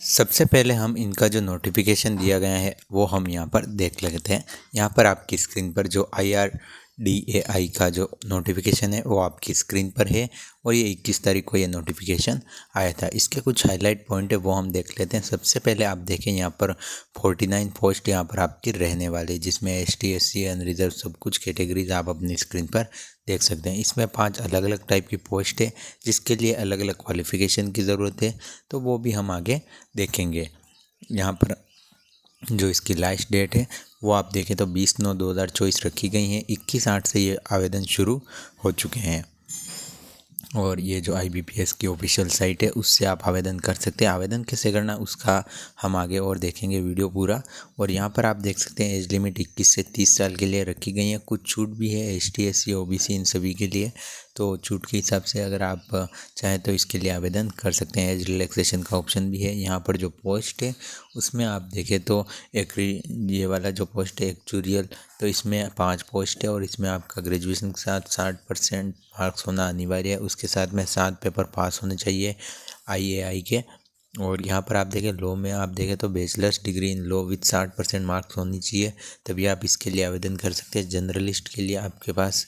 सबसे पहले हम इनका जो नोटिफिकेशन दिया गया है वो हम यहाँ पर देख लेते हैं। यहाँ पर आपकी स्क्रीन पर जो IRDAI का जो नोटिफिकेशन है वो आपकी स्क्रीन पर है और ये 21 तारीख को ये नोटिफिकेशन आया था। इसके कुछ हाईलाइट पॉइंट है वो हम देख लेते हैं। सबसे पहले आप देखें यहाँ पर 49 पोस्ट यहाँ पर आपकी रहने वाली, जिसमें ST SC अनरिजर्व सब कुछ कैटेगरीज आप अपनी स्क्रीन पर देख सकते हैं। इसमें 5 अलग अलग टाइप की पोस्ट है जिसके लिए अलग अलग क्वालिफ़िकेशन की ज़रूरत है, तो वो भी हम आगे देखेंगे। यहाँ पर जो इसकी लास्ट डेट है वो आप देखें तो 20/9/2024 रखी गई है। 21/8 से ये आवेदन शुरू हो चुके हैं और ये जो IBPS की ऑफिशियल साइट है उससे आप आवेदन कर सकते हैं। आवेदन कैसे करना उसका हम आगे और देखेंगे वीडियो पूरा। और यहाँ पर आप देख सकते हैं एज लिमिट 21 से 30 साल के लिए रखी गई है। कुछ छूट भी है ST SC OBC इन सभी के लिए, तो छूट के हिसाब से अगर आप चाहें तो इसके लिए आवेदन कर सकते हैं। एज रिलैक्सेशन का ऑप्शन भी है। यहाँ पर जो पोस्ट है उसमें आप देखें तो ये वाला जो पोस्ट है एक्चुरियल, तो इसमें 5 पोस्ट है और इसमें आपका ग्रेजुएशन के साथ 60% मार्क्स होना अनिवार्य है। उसके साथ में 7 पेपर पास होने चाहिए IAI के। और यहाँ पर आप देखें लॉ में आप देखें तो bachelors degree in law with 60% marks होनी चाहिए, तभी आप इसके लिए आवेदन कर सकते हैं। जनरलिस्ट के लिए आपके पास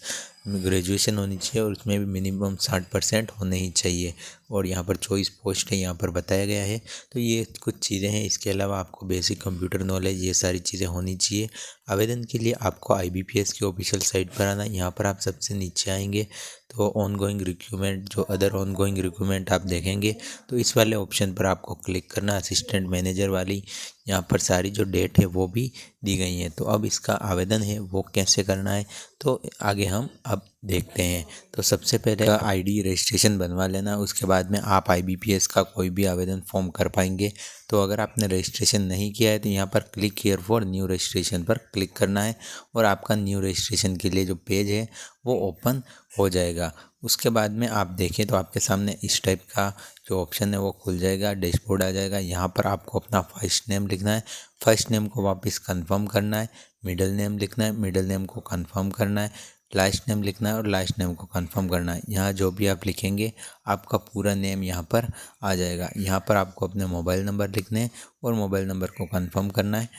ग्रेजुएशन होनी चाहिए और उसमें भी मिनिमम 60% होने ही चाहिए। और यहाँ पर चॉइस पोस्ट है यहाँ पर बताया गया है। तो ये कुछ चीज़ें हैं। इसके अलावा आपको बेसिक कंप्यूटर नॉलेज ये सारी चीज़ें होनी चाहिए। आवेदन के लिए आपको IBPS की ऑफिशियल साइट पर आना। यहाँ पर आप सबसे नीचे आएंगे तो ऑनगोइंग रिक्रूटमेंट, जो अदर ऑनगोइंग रिक्रूटमेंट आप देखेंगे तो इस वाले ऑप्शन पर आपको क्लिक करना। असिस्टेंट मैनेजर वाली यहाँ पर सारी जो डेट है वो भी दी गई है। तो अब इसका आवेदन है वो कैसे करना है तो आगे हम अब देखते हैं। तो सबसे पहले ID रजिस्ट्रेशन बनवा लेना, उसके बाद में आप IBPS का कोई भी आवेदन फॉर्म कर पाएंगे। तो अगर आपने रजिस्ट्रेशन नहीं किया है तो यहाँ पर click here for new registration पर क्लिक करना है और आपका न्यू रजिस्ट्रेशन के लिए जो पेज है वो ओपन हो जाएगा। उसके बाद में आप देखें तो आपके सामने इस टाइप का जो ऑप्शन है वो खुल जाएगा, डैशबोर्ड आ जाएगा। यहाँ पर आपको अपना फर्स्ट नेम लिखना है, फर्स्ट नेम को वापस कंफर्म करना है, मिडिल नेम लिखना है, मिडिल नेम को कंफर्म करना है, लास्ट नेम लिखना है और लास्ट नेम को कंफर्म करना है। यहाँ जो भी आप लिखेंगे आपका पूरा नेम यहाँ पर आ जाएगा। यहाँ पर आपको अपने मोबाइल नंबर लिखने हैं और मोबाइल नंबर को कंफर्म करना है।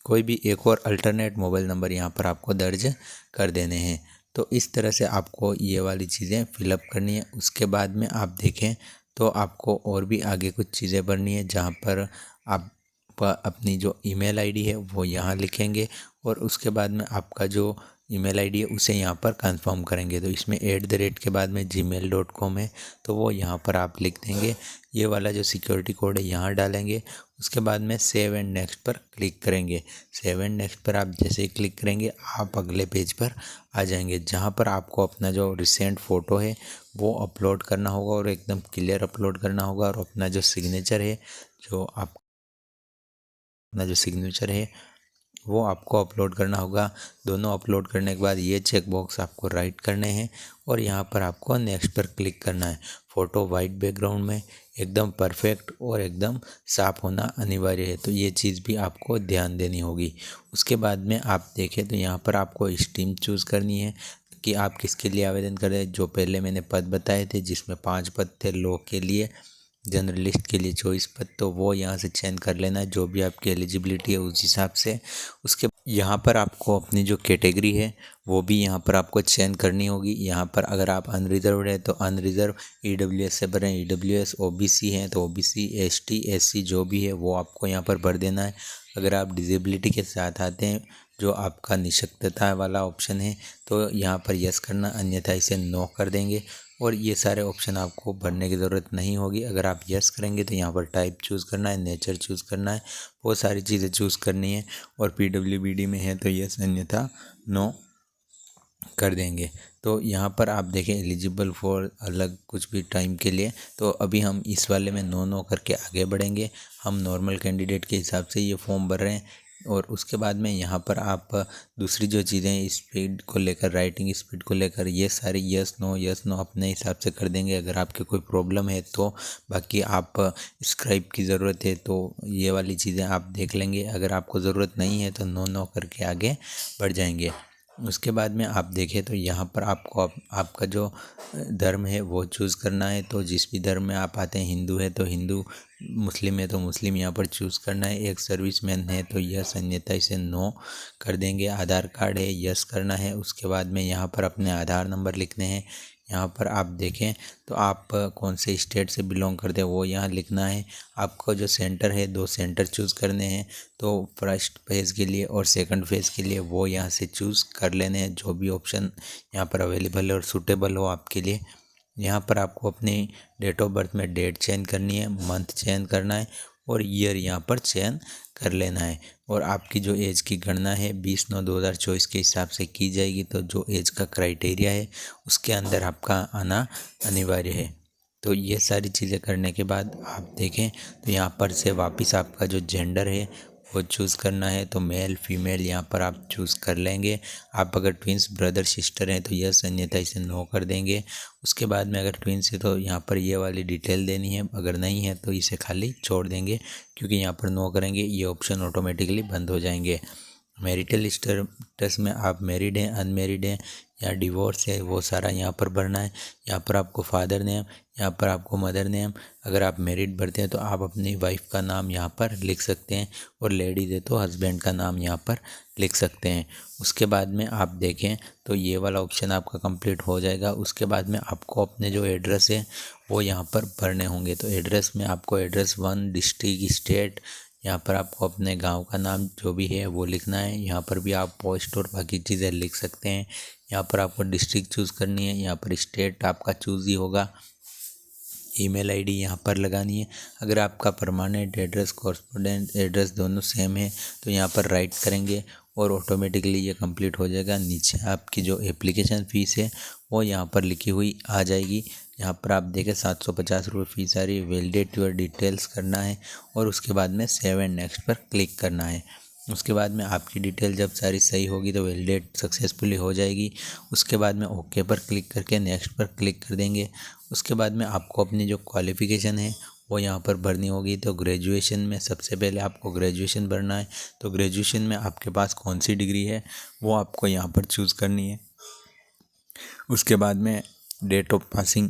कोई भी एक और अल्टरनेट मोबाइल नंबर यहाँ पर आपको दर्ज कर देने हैं। तो इस तरह से आपको ये वाली चीज़ें फिलअप करनी है। उसके बाद में आप देखें तो आपको और भी आगे कुछ चीज़ें भरनी है, जहाँ पर आप अपनी जो ईमेल आईडी है वो यहाँ लिखेंगे और उसके बाद में आपका जो ईमेल आईडी है उसे यहाँ पर कंफर्म करेंगे। तो इसमें @ के बाद में gmail.com है तो वो यहाँ पर आप लिख देंगे। ये वाला जो सिक्योरिटी कोड है यहाँ डालेंगे। उसके बाद में सेव एंड नेक्स्ट पर क्लिक करेंगे। सेव एंड नेक्स्ट पर आप जैसे ही क्लिक करेंगे आप अगले पेज पर आ जाएंगे, जहाँ पर आपको अपना जो रिसेंट फ़ोटो है वो अपलोड करना होगा और एकदम क्लियर अपलोड करना होगा। और अपना जो सिग्नेचर है वो आपको अपलोड करना होगा। दोनों अपलोड करने के बाद ये चेक बॉक्स आपको राइट करने हैं और यहाँ पर आपको नेक्स्ट पर क्लिक करना है। फ़ोटो वाइट बैकग्राउंड में एकदम परफेक्ट और एकदम साफ़ होना अनिवार्य है, तो ये चीज़ भी आपको ध्यान देनी होगी। उसके बाद में आप देखें तो यहाँ पर आपको स्ट्रीम चूज़ करनी है कि आप किसके लिए आवेदन कर रहे हैं। जो पहले मैंने पद बताए थे जिसमें 5 पद थे लॉ के लिए, जर्नलिस्ट के लिए 24 पद, तो वो यहाँ से चयन कर लेना है जो भी आपकी एलिजिबिलिटी है उस हिसाब से। उसके यहाँ पर आपको अपनी जो कैटेगरी है वो भी यहाँ पर आपको चयन करनी होगी। यहाँ पर अगर आप अनरिजर्व है तो अनरिजर्व, EWS से भरें EWS, OBC हैं तो OBC, ST SC जो भी है वो आपको यहाँ पर भर देना है। अगर आप डिसेबिलिटी के साथ आते हैं जो आपका निःशक्तता वाला ऑप्शन है तो यहाँ पर यस करना, अन्यथा इसे नो कर देंगे। और ये सारे ऑप्शन आपको भरने की ज़रूरत नहीं होगी। अगर आप यस करेंगे तो यहाँ पर टाइप चूज़ करना है, नेचर चूज़ करना है, बहुत सारी चीज़ें चूज़ करनी है। और PWBD में है तो यस, अन्यथा नो कर देंगे। तो यहाँ पर आप देखें एलिजिबल फॉर अलग कुछ भी टाइम के लिए, तो अभी हम इस वाले में नो करके आगे बढ़ेंगे। हम नॉर्मल कैंडिडेट के हिसाब से ये फॉर्म भर रहे हैं। और उसके बाद में यहाँ पर आप दूसरी जो चीज़ें स्पीड को लेकर, राइटिंग स्पीड को लेकर, ये सारी यस नो अपने हिसाब से कर देंगे अगर आपके कोई प्रॉब्लम है तो। बाकी आप स्क्राइब की ज़रूरत है तो ये वाली चीज़ें आप देख लेंगे। अगर आपको ज़रूरत नहीं है तो नो करके आगे बढ़ जाएंगे। उसके बाद में आप देखें तो यहाँ पर आपको आपका जो धर्म है वो चूज़ करना है। तो जिस भी धर्म में आप आते हैं, हिंदू है तो हिंदू, मुस्लिम है तो मुस्लिम यहाँ पर चूज़ करना है। एक सर्विसमैन है तो यस, अन्यथा इसे नो कर देंगे। आधार कार्ड है, यस करना है। उसके बाद में यहाँ पर अपने आधार नंबर लिखने हैं। यहाँ पर आप देखें तो आप कौन से स्टेट से बिलोंग करते हैं वो यहाँ लिखना है। आपको जो सेंटर है, 2 सेंटर चूज़ करने हैं। तो फर्स्ट फेज़ के लिए और सेकंड फेज़ के लिए वो यहाँ से चूज़ कर लेने हैं, जो भी ऑप्शन यहाँ पर अवेलेबल है और सूटेबल हो आपके लिए। यहाँ पर आपको अपनी डेट ऑफ बर्थ में डेट चेंज करनी है, मंथ चेंज करना है और ईयर यहाँ पर चेंज कर लेना है। और आपकी जो एज की गणना है 20/9/2024 के हिसाब से की जाएगी। तो जो एज का क्राइटेरिया है उसके अंदर आपका आना अनिवार्य है। तो ये सारी चीज़ें करने के बाद आप देखें तो यहाँ पर से वापस आपका जो जेंडर है वो चूज़ करना है। तो मेल फीमेल यहाँ पर आप चूज़ कर लेंगे। आप अगर ट्विंस ब्रदर सिस्टर हैं तो यस, अन्यथा इसे नो कर देंगे। उसके बाद में अगर ट्विंस है तो यहाँ पर ये वाली डिटेल देनी है, अगर नहीं है तो इसे खाली छोड़ देंगे, क्योंकि यहाँ पर नो करेंगे ये ऑप्शन ऑटोमेटिकली बंद हो जाएंगे। मैरिटल स्टेटस में आप मैरिड हैं, अनमेरिड हैं या डिवोर्स है, वो सारा यहाँ पर भरना है। यहाँ पर आपको फादर नेम, यहाँ पर आपको मदर नेम। अगर आप मैरिड भरते हैं तो आप अपनी वाइफ का नाम यहाँ पर लिख सकते हैं, और लेडीज़ है तो हस्बैंड का नाम यहाँ पर लिख सकते हैं। उसके बाद में आप देखें तो ये वाला ऑप्शन आपका कंप्लीट हो जाएगा। उसके बाद में आपको अपने जो एड्रेस है वो यहाँ पर भरने होंगे। तो एड्रेस में आपको एड्रेस 1, डिस्ट्रिक्ट, स्टेट, यहाँ पर आपको अपने गांव का नाम जो भी है वो लिखना है। यहाँ पर भी आप पोस्ट और बाकी चीज़ें लिख सकते हैं। यहाँ पर आपको डिस्ट्रिक्ट चूज़ करनी है, यहाँ पर स्टेट आपका चूज़ ही होगा। ईमेल आईडी यहाँ पर लगानी है। अगर आपका परमानेंट एड्रेस, कॉरस्पॉन्डेंट एड्रेस दोनों सेम है तो यहाँ पर राइट करेंगे और ऑटोमेटिकली ये कंप्लीट हो जाएगा। नीचे आपकी जो एप्लीकेशन फ़ीस है वो यहाँ पर लिखी हुई आ जाएगी। यहाँ पर आप देखें 750 रुपये फ़ीस आ रही है। वैलिडेट योर डिटेल्स करना है और उसके बाद में सेव एंड नेक्स्ट पर क्लिक करना है। उसके बाद में आपकी डिटेल जब सारी सही होगी तो वैलिडेट सक्सेसफुली हो जाएगी। उसके बाद में ओके पर क्लिक करके नेक्स्ट पर क्लिक कर देंगे। उसके बाद में आपको अपनी जो क्वालिफ़िकेशन है वो यहाँ पर भरनी होगी। तो ग्रेजुएशन में सबसे पहले आपको ग्रेजुएशन भरना है। तो ग्रेजुएशन में आपके पास कौन सी डिग्री है वो आपको यहाँ पर चूज़ करनी है। उसके बाद में डेट ऑफ पासिंग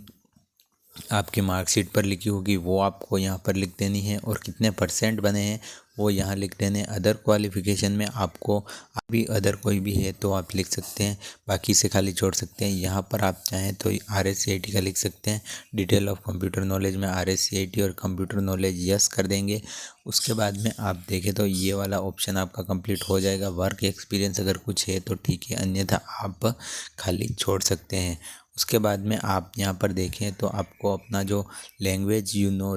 आपकी मार्कशीट पर लिखी होगी वो आपको यहाँ पर लिख देनी है, और कितने परसेंट बने हैं वो यहाँ लिख देने। अदर क्वालिफ़िकेशन में आपको अभी अदर कोई भी है तो आप लिख सकते हैं, बाकी से खाली छोड़ सकते हैं। यहाँ पर आप चाहें तो RSCIT का लिख सकते हैं। डिटेल ऑफ कंप्यूटर नॉलेज में RSCIT और कंप्यूटर नॉलेज यस कर देंगे। उसके बाद में आप देखें तो ये वाला ऑप्शन आपका कंप्लीट हो जाएगा। वर्क एक्सपीरियंस अगर कुछ है तो ठीक है, अन्यथा आप खाली छोड़ सकते हैं। उसके बाद में आप यहाँ पर देखें तो आपको अपना जो लैंग्वेज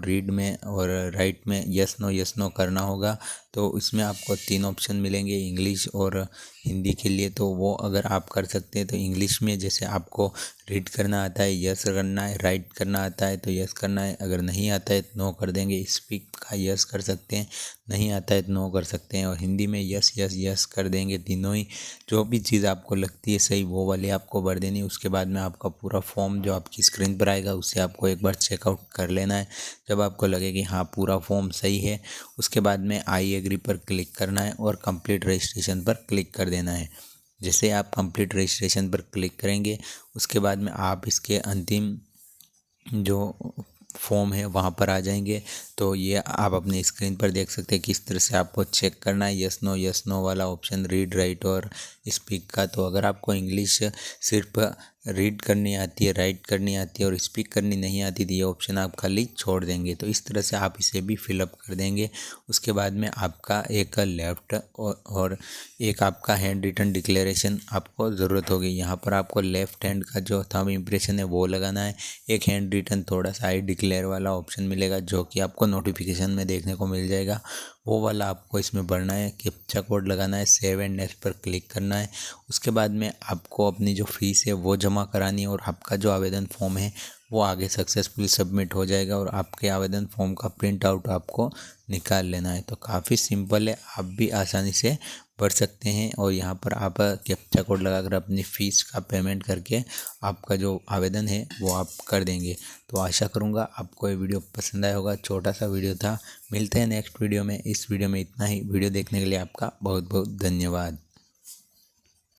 रीड में और राइट में यस नो करना होगा। तो इसमें आपको 3 ऑप्शन मिलेंगे, इंग्लिश और हिंदी के लिए। तो वो अगर आप कर सकते हैं तो इंग्लिश में जैसे आपको रीड करना आता है यस करना है, राइट करना आता है तो यस करना है, अगर नहीं आता है तो नो कर देंगे। स्पीक का यस कर सकते हैं, नहीं आता है तो नो कर सकते हैं। और हिंदी में यस यस यस कर देंगे। तीनों ही जो भी चीज़ आपको लगती है सही वो वाली आपको भर देनी है। उसके बाद में आपका पूरा फॉर्म जो आपकी स्क्रीन पर आएगा उससे आपको एक बार चेकआउट कर लेना है। जब आपको लगे कि हाँ पूरा फॉर्म सही है, उसके बाद में आई एग्री पर क्लिक करना है और कंप्लीट रजिस्ट्रेशन पर क्लिक कर देना है। जैसे आप कंप्लीट रजिस्ट्रेशन पर क्लिक करेंगे उसके बाद में आप इसके अंतिम जो फॉर्म है वहाँ पर आ जाएंगे। तो ये आप अपने स्क्रीन पर देख सकते हैं किस तरह से आपको चेक करना है यस नो वाला ऑप्शन, रीड, राइट और स्पीक का। तो अगर आपको इंग्लिश सिर्फ रीड करनी आती है, राइट करनी आती है और स्पीक करनी नहीं आती तो ये ऑप्शन आप खाली छोड़ देंगे। तो इस तरह से आप इसे भी फिलअप कर देंगे। उसके बाद में आपका एक लेफ़्ट और एक आपका हैंड रिटन डिक्लेरेशन आपको ज़रूरत होगी। यहाँ पर आपको लेफ़्ट हैंड का जो थंब इम्प्रेशन है वो लगाना है। एक हैंड रिटन थोड़ा सा आई डिक्लेयर वाला ऑप्शन मिलेगा जो कि आपको नोटिफिकेशन में देखने को मिल जाएगा, वो वाला आपको इसमें भरना है। कैप्चा कोड लगाना है, सेव एंड नेक्स्ट पर क्लिक करना है। उसके बाद में आपको अपनी जो फीस है वो जमा करानी है और आपका जो आवेदन फॉर्म है वो आगे सक्सेसफुली सबमिट हो जाएगा और आपके आवेदन फॉर्म का प्रिंट आउट आपको निकाल लेना है। तो काफ़ी सिंपल है, आप भी आसानी से भर सकते हैं। और यहाँ पर आप कैप्चा कोड लगाकर अपनी फ़ीस का पेमेंट करके आपका जो आवेदन है वो आप कर देंगे। तो आशा करूँगा आपको ये वीडियो पसंद आया होगा। छोटा सा वीडियो था, मिलते हैं नेक्स्ट वीडियो में। इस वीडियो में इतना ही। वीडियो देखने के लिए आपका बहुत बहुत धन्यवाद।